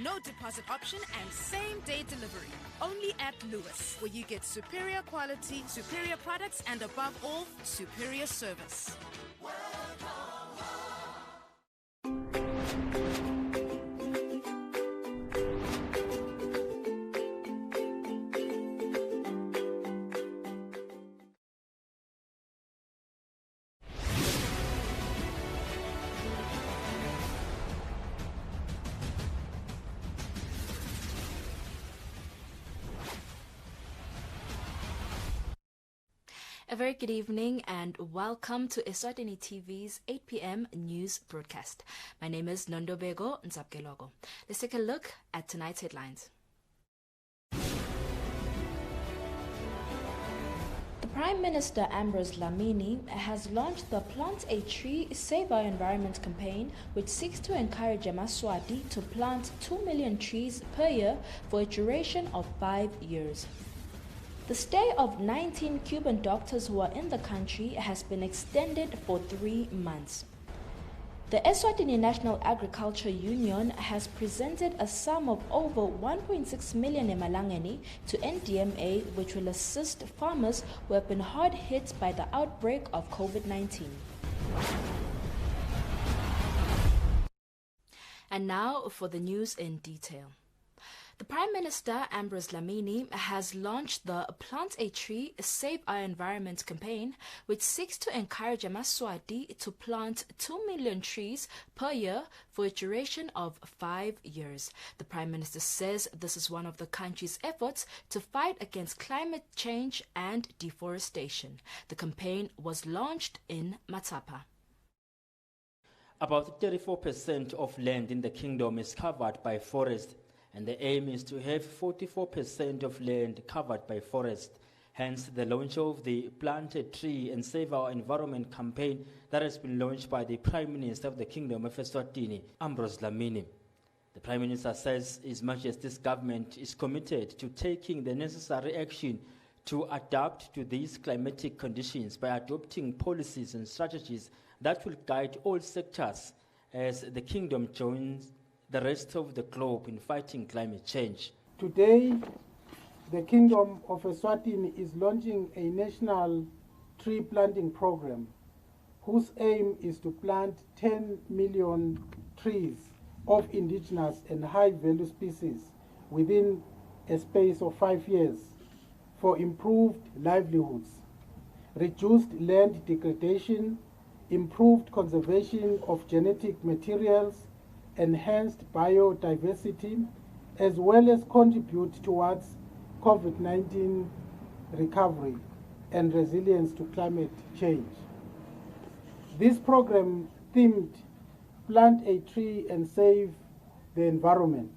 No deposit option and same-day delivery. Only at Lewis, where you get superior quality, superior products, and above all, superior service. A very good evening and welcome to Eswatini TV's 8 p.m. news broadcast. My name is Nondobego Nzapkelogo. Let's take a look at tonight's headlines. The Prime Minister Ambrose Dlamini has launched the Plant a Tree, Save Our Environment campaign, which seeks to encourage Eswatini to plant 2 million trees per year for a duration of 5 years. The stay of 19 Cuban doctors who are in the country has been extended for 3 months. The Eswatini National Agriculture Union has presented a sum of over 1.6 million emalangeni to NDMA, which will assist farmers who have been hard hit by the outbreak of COVID-19. And now for the news in detail. The Prime Minister, Ambrose Dlamini, has launched the Plant a Tree, Save Our Environment campaign, which seeks to encourage Eswatini to plant 2 million trees per year for a duration of 5 years. The Prime Minister says this is one of the country's efforts to fight against climate change and deforestation. The campaign was launched in Matapa. About 34% of land in the kingdom is covered by forest, and the aim is to have 44% of land covered by forest. Hence, the launch of the Plant a Tree and Save Our Environment campaign that has been launched by the Prime Minister of the Kingdom of Eswatini, Ambrose Dlamini. The Prime Minister says His Majesty's government is committed to taking the necessary action to adapt to these climatic conditions by adopting policies and strategies that will guide all sectors as the Kingdom joins the rest of the globe in fighting climate change. Today, the Kingdom of Eswatini is launching a national tree planting program whose aim is to plant 10 million trees of indigenous and high-value species within a space of 5 years for improved livelihoods, reduced land degradation, improved conservation of genetic materials, enhanced biodiversity, as well as contribute towards COVID-19 recovery and resilience to climate change. This program themed Plant a Tree and Save the Environment.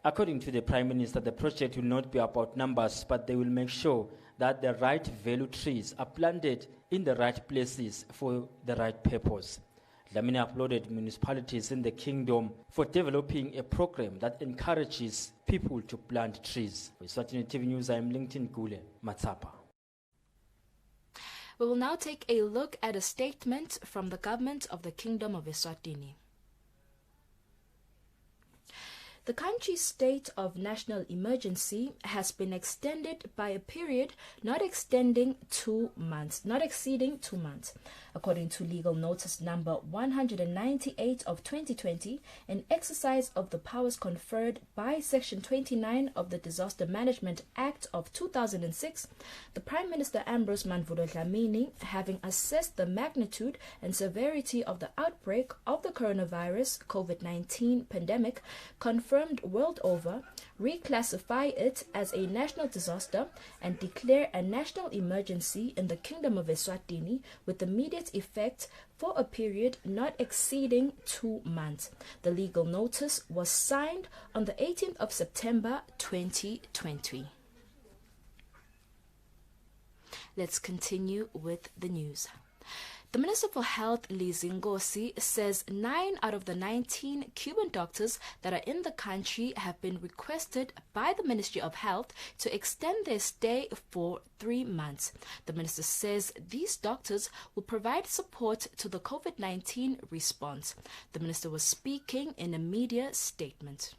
According to the Prime Minister, the project will not be about numbers, but they will make sure that the right value trees are planted in the right places for the right purpose. Dlamini applauded municipalities in the kingdom for developing a program that encourages people to plant trees. For Eswatini TV News, I am LinkedIn Gule, Matsapa. We will now take a look at a statement from the government of the Kingdom of Eswatini. The country's state of national emergency has been extended by a period not exceeding 2 months. According to legal notice number 198 of 2020, an exercise of the powers conferred by Section 29 of the Disaster Management Act of 2006, the Prime Minister Ambrose Dlamini, having assessed the magnitude and severity of the outbreak of the coronavirus COVID-19 pandemic, confirmed world over, reclassify it as a national disaster and declare a national emergency in the Kingdom of Eswatini with immediate effect for a period not exceeding 2 months. The legal notice was signed on the 18th of September 2020. Let's continue with the news. The Minister for Health, Lizingosi, says 9 out of the 19 Cuban doctors that are in the country have been requested by the Ministry of Health to extend their stay for 3 months. The minister says these doctors will provide support to the COVID-19 response. The minister was speaking in a media statement.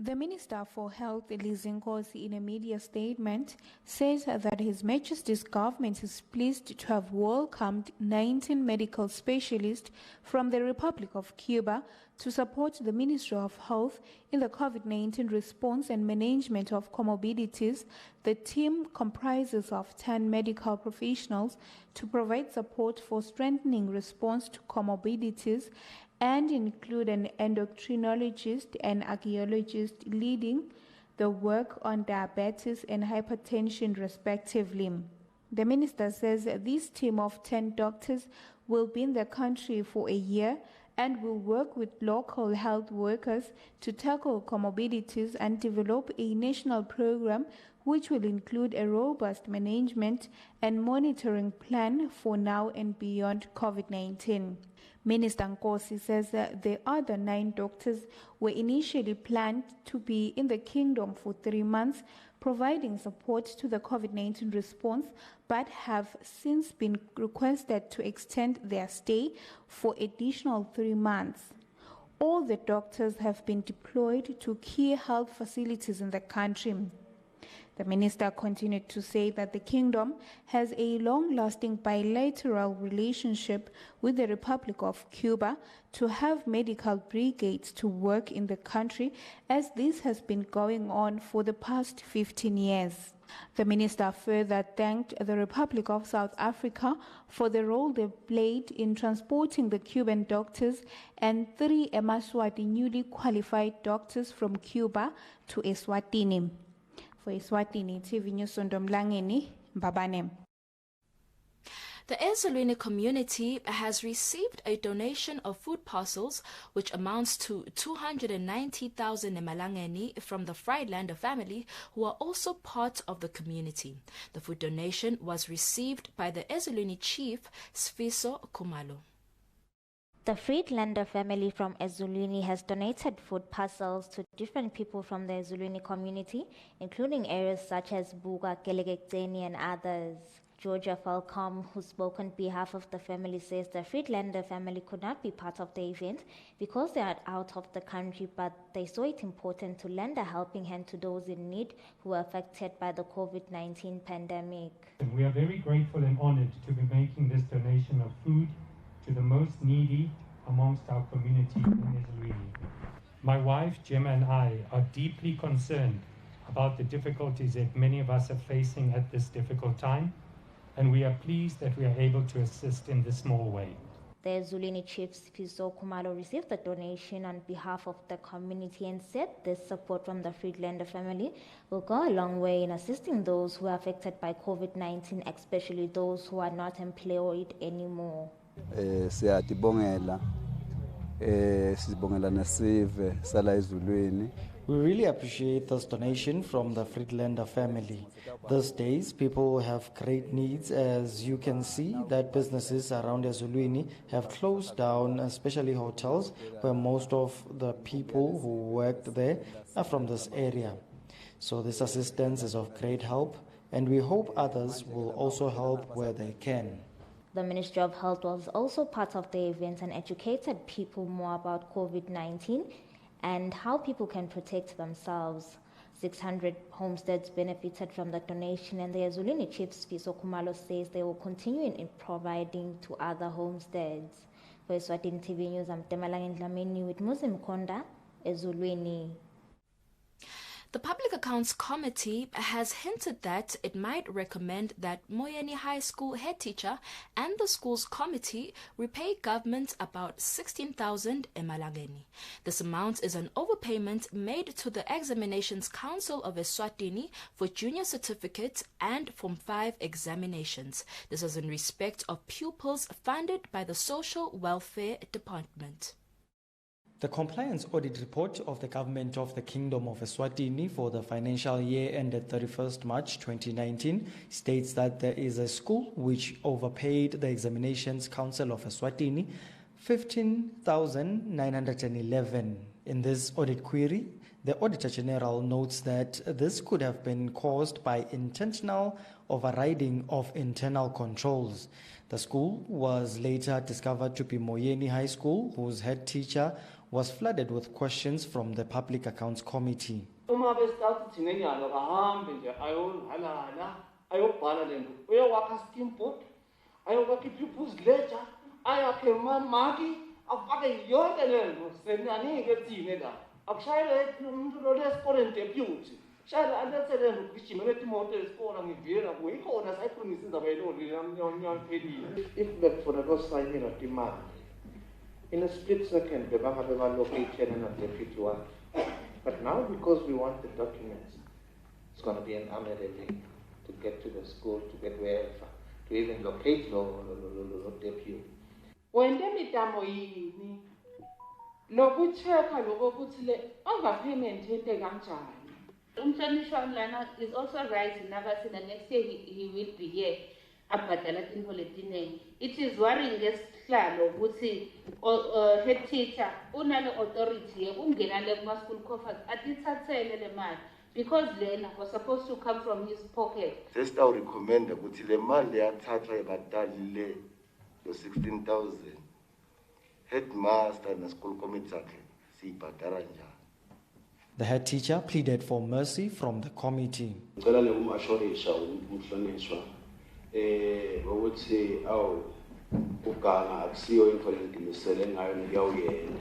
The Minister for Health, Elise Nkosi, in a media statement, says that His Majesty's government is pleased to have welcomed 19 medical specialists from the Republic of Cuba to support the Ministry of Health in the COVID-19 response and management of comorbidities. The team comprises of 10 medical professionals to provide support for strengthening response to comorbidities and include an endocrinologist and archaeologist leading the work on diabetes and hypertension respectively. The minister says this team of 10 doctors will be in the country for a year and will work with local health workers to tackle comorbidities and develop a national program which will include a robust management and monitoring plan for now and beyond COVID-19. Minister Nkosi says that the other 9 doctors were initially planned to be in the kingdom for 3 months, providing support to the COVID-19 response, but have since been requested to extend their stay for additional 3 months. All the doctors have been deployed to key health facilities in the country. The minister continued to say that the kingdom has a long-lasting bilateral relationship with the Republic of Cuba to have medical brigades to work in the country, as this has been going on for the past 15 years. The minister further thanked the Republic of South Africa for the role they played in transporting the Cuban doctors and 3 Eswatini newly qualified doctors from Cuba to Eswatini. For Eswatini TV News, Ndomlangeni Mbabane. The Eswatini community has received a donation of food parcels which amounts to 290,000 emalangeni from the Friedlander family, who are also part of the community. The food donation was received by the Eswatini chief, Sfiso Kumalo. The Friedlander family from Eswatini has donated food parcels to different people from the Eswatini community, including areas such as Buga, Kelegektseni and others. Georgia Falcom, who spoke on behalf of the family, says the Friedlander family could not be part of the event because they are out of the country, but they saw it important to lend a helping hand to those in need who were affected by the COVID-19 pandemic. We are very grateful and honored to be making this donation of food to the most needy amongst our community in Eswatini. My wife, Gemma, and I are deeply concerned about the difficulties that many of us are facing at this difficult time, and we are pleased that we are able to assist in this small way. The Eswatini chief, Sfiso Kumalo, received the donation on behalf of the community and said this support from the Friedlander family will go a long way in assisting those who are affected by COVID-19, especially those who are not employed anymore. Siyatibongela sibongela nesive sala Ezulwini. We really appreciate this donation from the Friedlander family. These days, people have great needs. As you can see, that businesses around Eswatini have closed down, especially hotels, where most of the people who worked there are from this area. So this assistance is of great help, and we hope others will also help where they can. The Ministry of Health was also part of the event and educated people more about COVID-19 and how people can protect themselves. 600 homesteads benefited from the donation, and the Eswatini chief, Sfiso Kumalo, says they will continue in providing to other homesteads. For Eswatini TV News, I'm Temalang Ndlamini with Muzi Mkonda, Eswatini. The Public Accounts Committee has hinted that it might recommend that Moyeni High School head teacher and the school's committee repay government about 16,000 emalangeni. This amount is an overpayment made to the Examinations Council of Eswatini for junior certificates and Form 5 examinations. This is in respect of pupils funded by the Social Welfare Department. The compliance audit report of the government of the Kingdom of Eswatini for the financial year ended 31st March 2019 states that there is a school which overpaid the Examinations Council of Eswatini 15,911. In this audit query, the Auditor General notes that this could have been caused by intentional overriding of internal controls. The school was later discovered to be Moyeni High School, whose head teacher was flooded with questions from the Public Accounts Committee. Uma besithatha thina enyanga kahambe nje ayolala ayobhala lento uyowakha steam boat ayokwakha i-people's ledger ayakhe mamaki afake yonke lento senanike thina la akushayele umuntu lo lesikole deputy shayele alethele ngigijimele imoto esikole ngivela kuyikhona sayikhulumisa indaba yeloli yamnyamnyamephelile if bekufuna losayinela timali in a split second bebangabe balocate and deputy one. But now, because we want the documents, it's going to be an arm and a leg to get to the school, to get wherever, to even locate the deputy. When they damo yini, lokucheka lokuthi le overpayment yente kanjani. Umhlonishwa Mlana is also rising Navasi, and next year he will be here. It is worrying ngesihlalo ukuthi head teacher unale authority ukungena le school coffers atithathele le mali because lena was supposed to come from his pocket. Just I would recommend ukuthi le mali yathathwa ebadali le yo 16,000 headmaster na school committee sakhe siyibhadala njani. The head teacher pleaded for mercy from the committee. Ngicela le umashorisha umhlonishwa ukuthi awu uganga akusiyo into lengimisele ngayo ngiyawuyena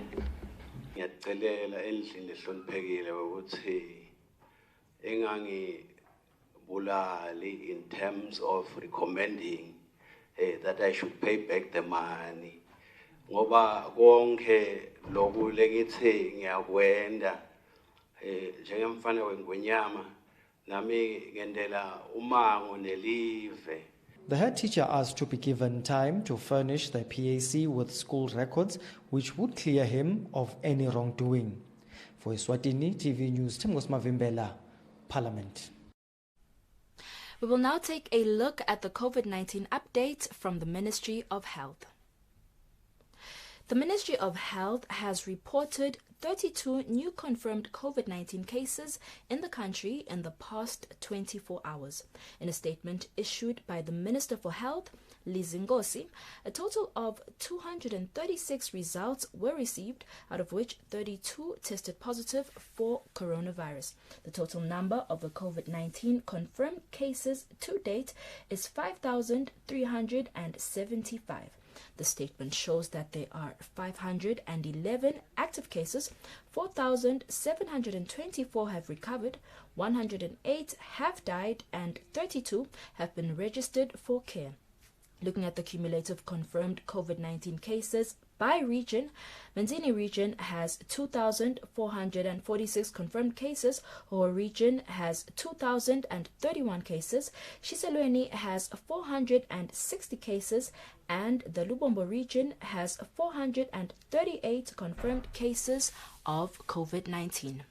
ngiyacelela endlini lehloniphekile ukuthi engangibulali in terms of recommending that I should pay back the money ngoba konke lokhu lengithi ngiyakwenda njengemfana wengonyama nami ngendela umango nelive. The head teacher asked to be given time to furnish the PAC with school records which would clear him of any wrongdoing. For Eswatini TV News, Timos Mavimbela, Parliament. We will now take a look at the COVID-19 update from the Ministry of Health. The Ministry of Health has reported 32 new confirmed COVID-19 cases in the country in the past 24 hours. In a statement issued by the Minister for Health, Lizingosi, a total of 236 results were received, out of which 32 tested positive for coronavirus. The total number of the COVID-19 confirmed cases to date is 5,375. The statement shows that there are 511 active cases, 4,724 have recovered, 108 have died, and 32 have been registered for care. Looking at the cumulative confirmed COVID-19 cases by region, Manzini region has 2,446 confirmed cases, Hoa region has 2,031 cases, Shiselweni has 460 cases, and the Lubombo region has 438 confirmed cases of COVID-19.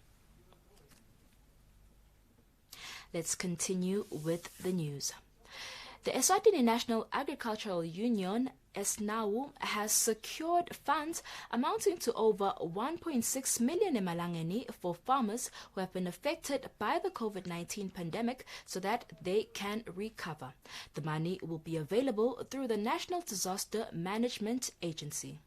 Let's continue with the news. The Eswatini National Agricultural Union, Esnau, has secured funds amounting to over 1.6 million emalangeni for farmers who have been affected by the COVID-19 pandemic so that they can recover. The money will be available through the National Disaster Management Agency.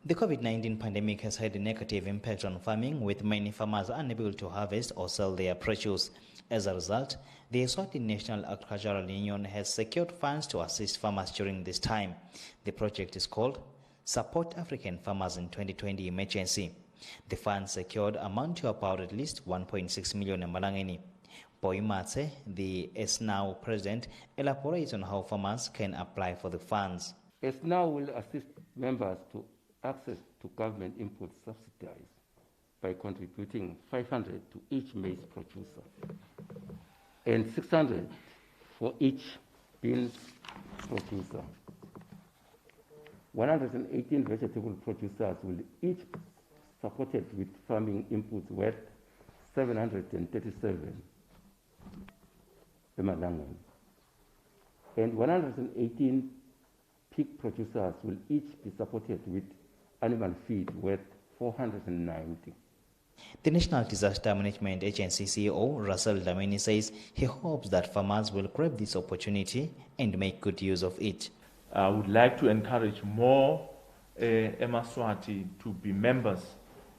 The COVID-19 pandemic has had a negative impact on farming, with many farmers unable to harvest or sell their produce. As a result, the Eswatini National Agricultural Union has secured funds to assist farmers during this time. The project is called Support African Farmers in 2020 Emergency. The funds secured amount to about at least 1.6 million emalangeni. Boimatse, the Esnau president, elaborates on how farmers can apply for the funds. Esnau will assist members to access to government input subsidies by contributing 500 to each maize producer and 600 for each beans producer. 118 vegetable producers will each be supported with farming inputs worth 737 emalangeni, and 118 pig producers will each be supported with animal feed worth 490. The National Disaster Management Agency CEO, Russell Damini, says he hopes that farmers will grab this opportunity and make good use of it. I would like to encourage more Eswatini to be members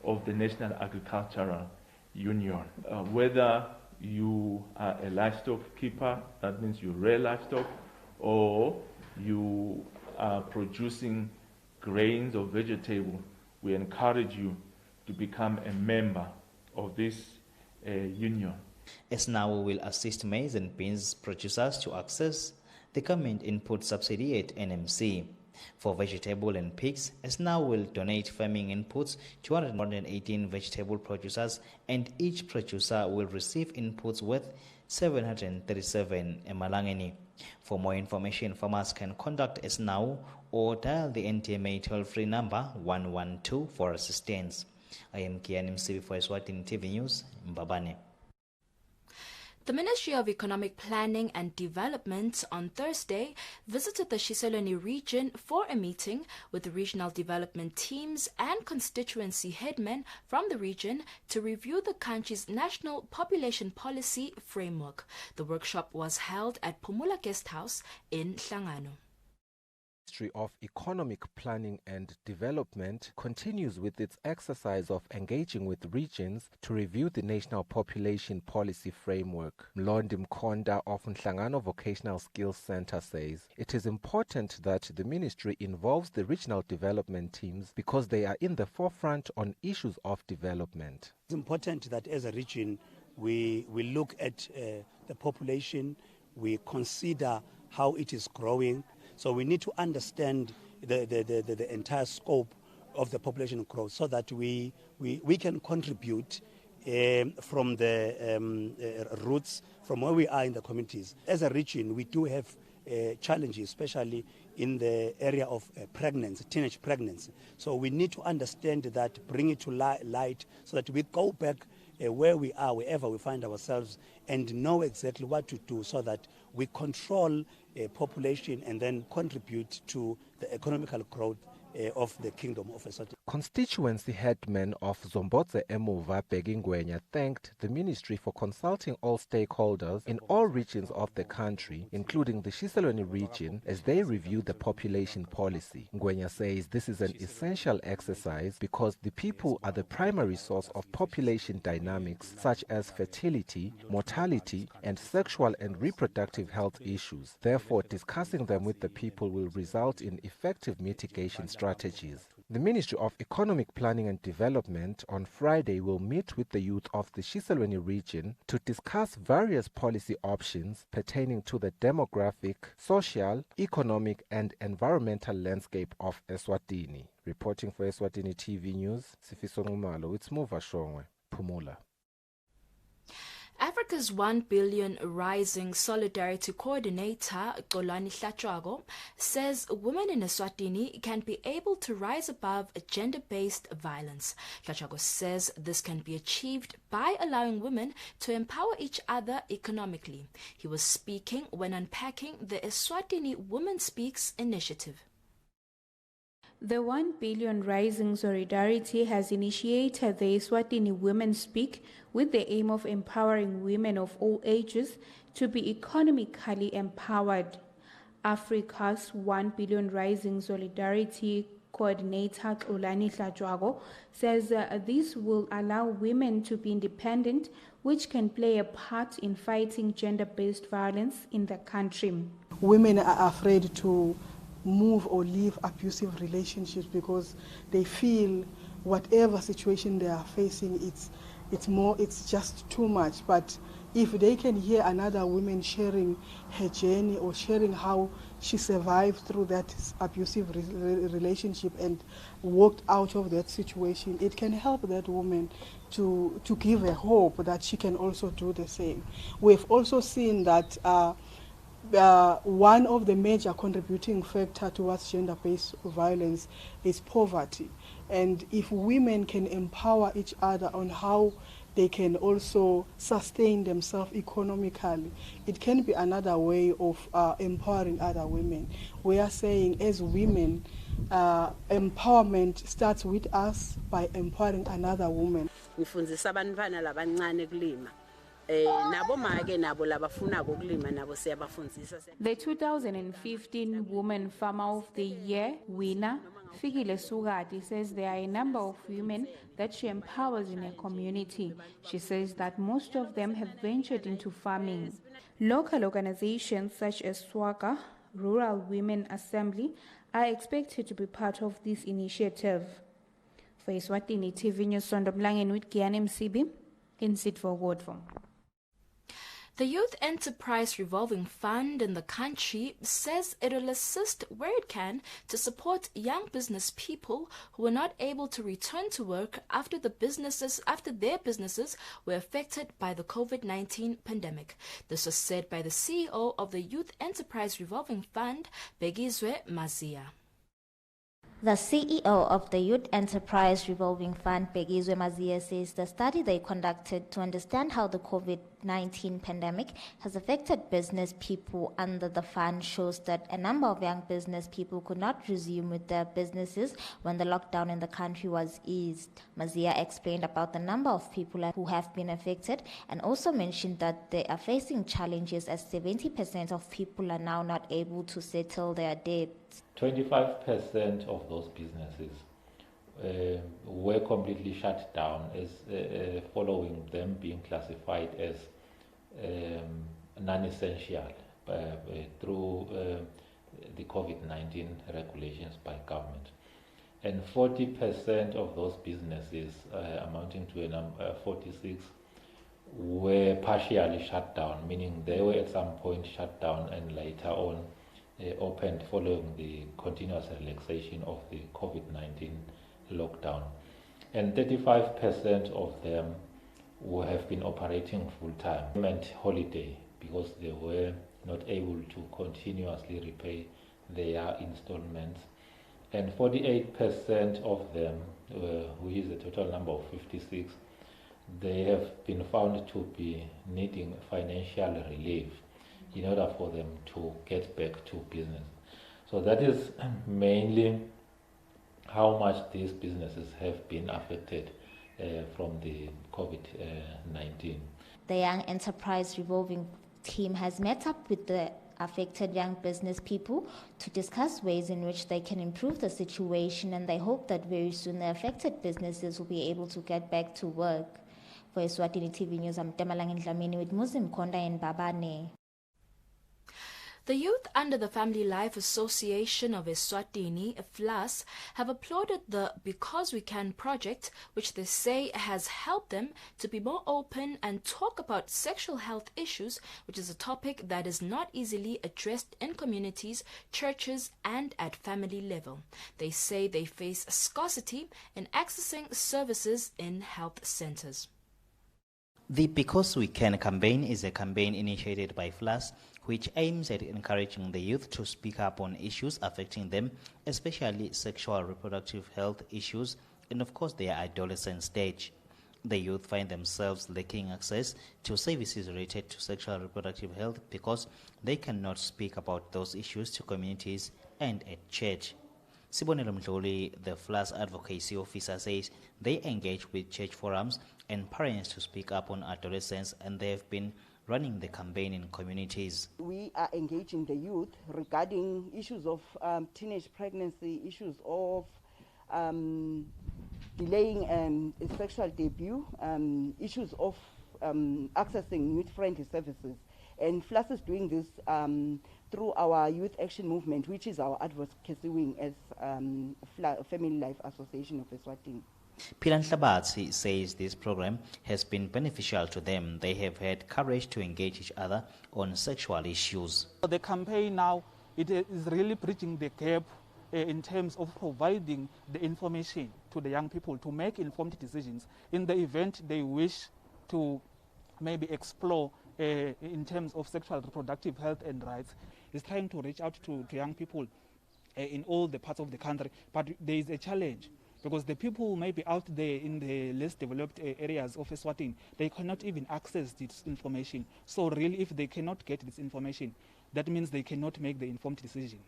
of the National Agricultural Union. Whether you are a livestock keeper, that means you rear livestock, or you are producing grains or vegetable, we encourage you to become a member of this union. Esnawo will assist maize and beans producers to access the government input subsidy at NMC. For vegetable and pigs, Esnawo will donate farming inputs to 118 vegetable producers, and each producer will receive inputs worth 737 emalangeni. For more information, farmers can contact Esnawo or dial the NTMA toll-free number 112 for assistance. I am Kian Msibi for Eswatini TV News, Mbabane. The Ministry of Economic Planning and Development on Thursday visited the Shiselweni region for a meeting with the regional development teams and constituency headmen from the region to review the country's national population policy framework. The workshop was held at Pumula Guest House in Hlangano. The Ministry of Economic Planning and Development continues with its exercise of engaging with regions to review the National Population Policy Framework. Mlondi Mkonda of Nhlangano Vocational Skills Center says it is important that the ministry involves the regional development teams because they are in the forefront on issues of development. It's important that as a region we look at the population, we consider how it is growing. So we need to understand the entire scope of the population growth so that we can contribute from the roots, from where we are in the communities. As a region, we do have challenges, especially in the area of pregnancy, teenage pregnancy. So we need to understand that, bring it to light so that we go back where we are, wherever we find ourselves, and know exactly what to do so that we control population and then contribute to the economical growth of the Kingdom of Eswatini. Constituency headman of Zombodze Emuva Begingwenya thanked the ministry for consulting all stakeholders in all regions of the country, including the Shiselweni region, as they review the population policy. Ngwenya says this is an essential exercise because the people are the primary source of population dynamics such as fertility, mortality, and sexual and reproductive health issues. Therefore, discussing them with the people will result in effective mitigation strategies. The Ministry of Economic Planning and Development on Friday will meet with the youth of the Shiselweni region to discuss various policy options pertaining to the demographic, social, economic and environmental landscape of Eswatini. Reporting for Eswatini TV News, Sifiso Ngumalo, it's Muva Shongwe, Pumula. Africa's 1 billion Rising Solidarity Coordinator, Xolani Hlatshwago, says women in Eswatini can be able to rise above gender-based violence. Hlatshwago says this can be achieved by allowing women to empower each other economically. He was speaking when unpacking the Eswatini Women Speaks initiative. The 1 billion Rising Solidarity has initiated the Eswatini Women Speak with the aim of empowering women of all ages to be economically empowered. Africa's 1 billion Rising Solidarity Coordinator Xolani Hlatshwago says this will allow women to be independent, which can play a part in fighting gender-based violence in the country. Women are afraid to move or leave abusive relationships because they feel whatever situation they are facing, it's just too much. But if they can hear another woman sharing her journey or sharing how she survived through that abusive relationship and walked out of that situation, it can help that woman to give her hope that she can also do the same. We've also seen that one of the major contributing factors towards gender-based violence is poverty. And if women can empower each other on how they can also sustain themselves economically, it can be another way of empowering other women. We are saying as women, empowerment starts with us by empowering another woman. The 2015 Woman Farmer of the Year winner, Fikile Sugati says there are a number of women that she empowers in her community. She says that most of them have ventured into farming. Local organizations such as SWACA, Rural Women Assembly, are expected to be part of this initiative. For Eswatini TV News, Sondomlangen with Kian MCB, in Sitvogodvo. The Youth Enterprise Revolving Fund in the country says it will assist where it can to support young business people who were not able to return to work after their businesses were affected by the COVID-19 pandemic. This was said by the CEO of the Youth Enterprise Revolving Fund, Begizwe Mazia. The CEO of the Youth Enterprise Revolving Fund, Begizwe Mazia, says the study they conducted to understand how the COVID-19 pandemic has affected business people under the fund shows that a number of young business people could not resume with their businesses when the lockdown in the country was eased. Mazia explained about the number of people who have been affected and also mentioned that they are facing challenges as 70% of people are now not able to settle their debts. 25% of those businesses were completely shut down as following them being classified as non-essential through the COVID-19 regulations by government. And 40% of those businesses, amounting to a number 46, were partially shut down, meaning they were at some point shut down and later on opened following the continuous relaxation of the COVID-19 lockdown. And 35% of them will have been operating full-time, meant holiday, because they were not able to continuously repay their installments. And 48% of them, which is a total number of 56, they have been found to be needing financial relief in order for them to get back to business. So that is mainly how much these businesses have been affected from the COVID-19. The Young Enterprise Revolving team has met up with the affected young business people to discuss ways in which they can improve the situation, and they hope that very soon the affected businesses will be able to get back to work. For Eswatini TV News, I'm Temalang Ndlamini with Muslim Konda and Babane. The youth under the Family Life Association of Eswatini, FLAS, have applauded the Because We Can project, which they say has helped them to be more open and talk about sexual health issues, which is a topic that is not easily addressed in communities, churches, and at family level. They say they face scarcity in accessing services in health centers. The Because We Can campaign is a campaign initiated by FLAS, which aims at encouraging the youth to speak up on issues affecting them, especially sexual reproductive health issues, and of course their adolescent stage. The youth find themselves lacking access to services related to sexual reproductive health because they cannot speak about those issues to communities and at church. Sibonelo Mdluli, the FLAS advocacy officer, says they engage with church forums and parents to speak up on adolescence, and they have been running the campaign in communities. We are engaging the youth regarding issues of teenage pregnancy, issues of delaying sexual debut, issues of accessing youth-friendly services. And FLAS is doing this through our Youth Action Movement, which is our advocacy wing as Family Life Association of Eswatini. Pilan Hlabatsi says this program has been beneficial to them. They have had courage to engage each other on sexual issues. The campaign now, it is really bridging the gap in terms of providing the information to the young people to make informed decisions in the event they wish to maybe explore in terms of sexual reproductive health and rights. It's trying to reach out to young people in all the parts of the country, but there is a challenge, because the people who may be out there in the less developed areas of Eswatini, they cannot even access this information. So really, if they cannot get this information, that means they cannot make the informed decision.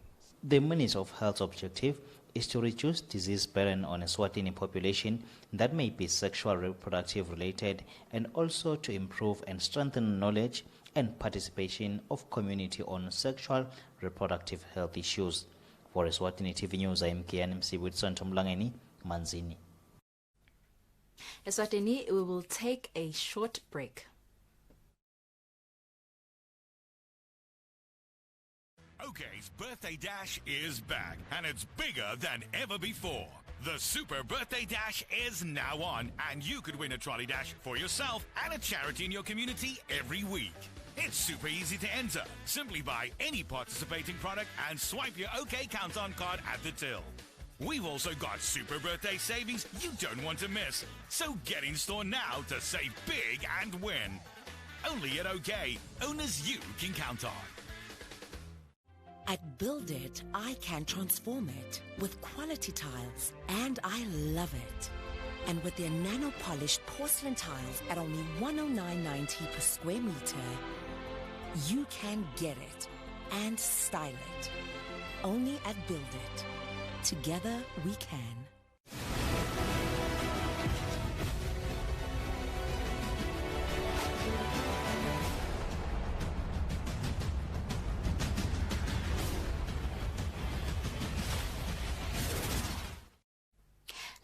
The Ministry of Health's objective is to reduce disease burden on a Eswatini population that may be sexual reproductive related, and also to improve and strengthen knowledge and participation of community on sexual reproductive health issues. For Eswatini TV News, I am KNMC with Santom Langeni, Manzini. Eswatini, we will take a short break. OK's Birthday Dash is back, and it's bigger than ever before. The Super Birthday Dash is now on, and you could win a trolley dash for yourself and a charity in your community every week. It's super easy to enter. Simply buy any participating product and swipe your OK Count-On card at the till. We've also got Super Birthday savings you don't want to miss. So get in store now to save big and win. Only at OK, owners you can count on. At Build It, I can transform it with quality tiles, and I love it. And with their nano-polished porcelain tiles at only $109.90 per square meter, you can get it and style it. Only at Build It. Together we can.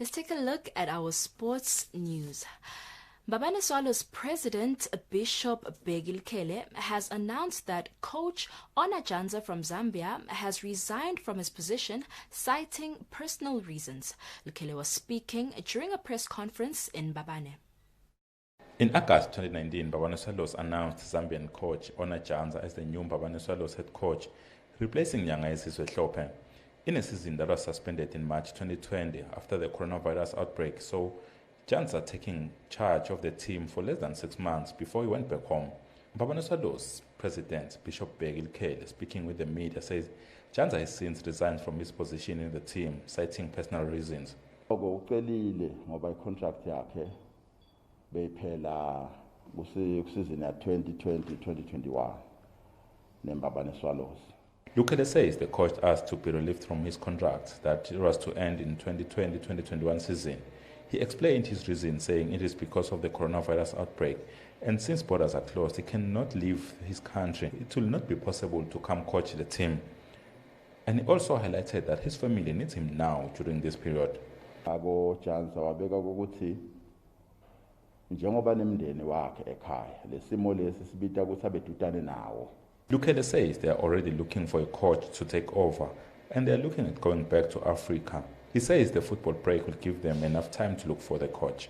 Let's take a look at our sports news. Mbabane Swallows president Bishop Begilkele has announced that coach Ona Janza from Zambia has resigned from his position, citing personal reasons. Lukele was speaking during a press conference in Mbabane. In August 2019, Mbabane Swallows announced Zambian coach Ona Janza as the new Mbabane Swallows head coach, replacing Nyangayisizwe Hlophe. In a season that was suspended in March 2020 after the coronavirus outbreak, so Janza taking charge of the team for less than 6 months before he went back home. Mbabane Swallows president Bishop Begilkele, speaking with the media, says Janza has since resigned from his position in the team, citing personal reasons. Ucelile ngoba i-contract yakhe beyiphela kusizini ya 2020-2021 neMbabane Swallows. Lukele says the coach asked to be relieved from his contract that it was to end in 2020-2021 season. He explained his reason, saying it is because of the coronavirus outbreak, and since borders are closed, he cannot leave his country. It will not be possible to come coach the team. And he also highlighted that his family needs him now during this period. Janza wabeka ukuthi njengoba nemndeni wakhe ekhaya lesimo lesi sibita ukuthi abedutane nawo. Lukele says they are already looking for a coach to take over, and they are looking at going back to Africa. He says the football break will give them enough time to look for the coach.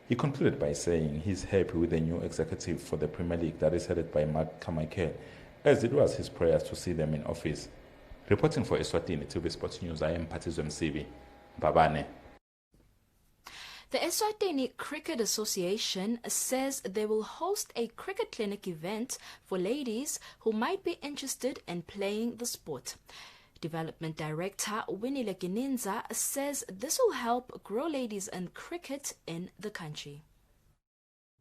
He concluded by saying he's happy with the new executive for the Premier League that is headed by Mark Carmichael, as it was his prayers to see them in office. Reporting for Eswatini TV Sports News, I am Patizwe Msibi, Mbabane. The Eswatini Cricket Association says they will host a cricket clinic event for ladies who might be interested in playing the sport. Development Director Winnie Legininza says this will help grow ladies in cricket in the country.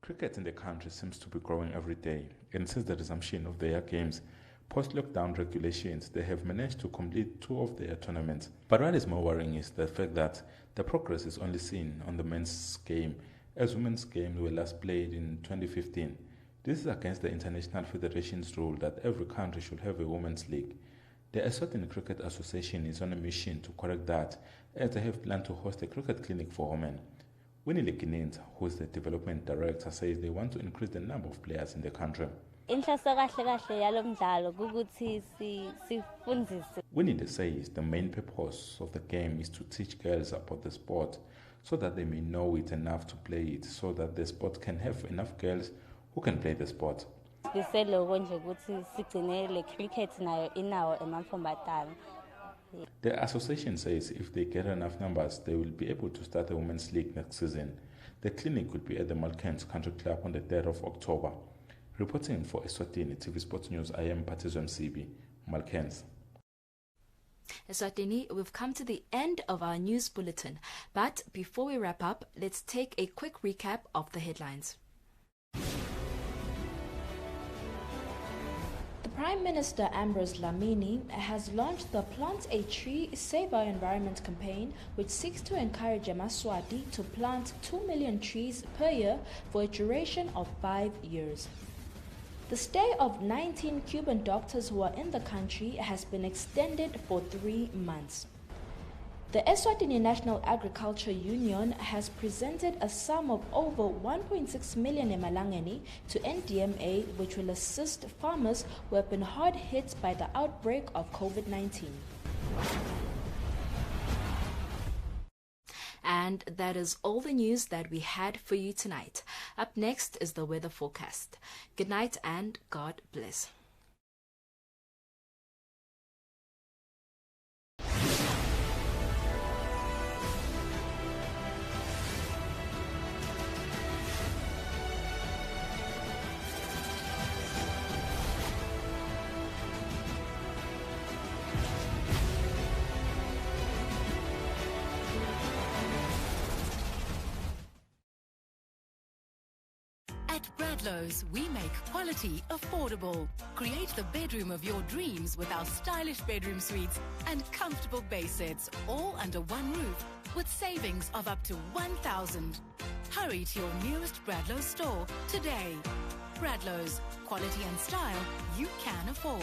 Cricket in the country seems to be growing every day, and since the resumption of their games, post-lockdown regulations, they have managed to complete 2 of their tournaments. But what is more worrying is the fact that the progress is only seen on the men's game, as women's games were last played in 2015. This is against the International Federation's rule that every country should have a women's league. The Eswatini Cricket Association is on a mission to correct that, as they have planned to host a cricket clinic for women. Winnie Legininza, who is the development director, says they want to increase the number of players in the country. Winnie says the main purpose of the game is to teach girls about the sport so that they may know it enough to play it, so that the sport can have enough girls who can play the sport. The association says if they get enough numbers, they will be able to start the women's league next season. The clinic will be at the Malkens Country Club on the 3rd of October. Reporting for Eswatini TV Sports News, I am Patizwe Msibi, Malkens. Eswatini, we've come to the end of our news bulletin. But before we wrap up, let's take a quick recap of the headlines. The Prime Minister Ambrose Dlamini has launched the Plant a Tree, Save Our Environment campaign, which seeks to encourage Emaswati to plant 2 million trees per year for a duration of 5 years. The stay of 19 Cuban doctors who are in the country has been extended for 3 months. The Eswatini National Agriculture Union has presented a sum of over 1.6 million emalangeni to NDMA, which will assist farmers who have been hard hit by the outbreak of COVID-19. And that is all the news that we had for you tonight. Up next is the weather forecast. Good night and God bless. At Bradlow's, we make quality affordable. Create the bedroom of your dreams with our stylish bedroom suites and comfortable base sets, all under one roof, with savings of up to 1,000. Hurry to your nearest Bradlow's store today. Bradlow's, quality and style you can afford.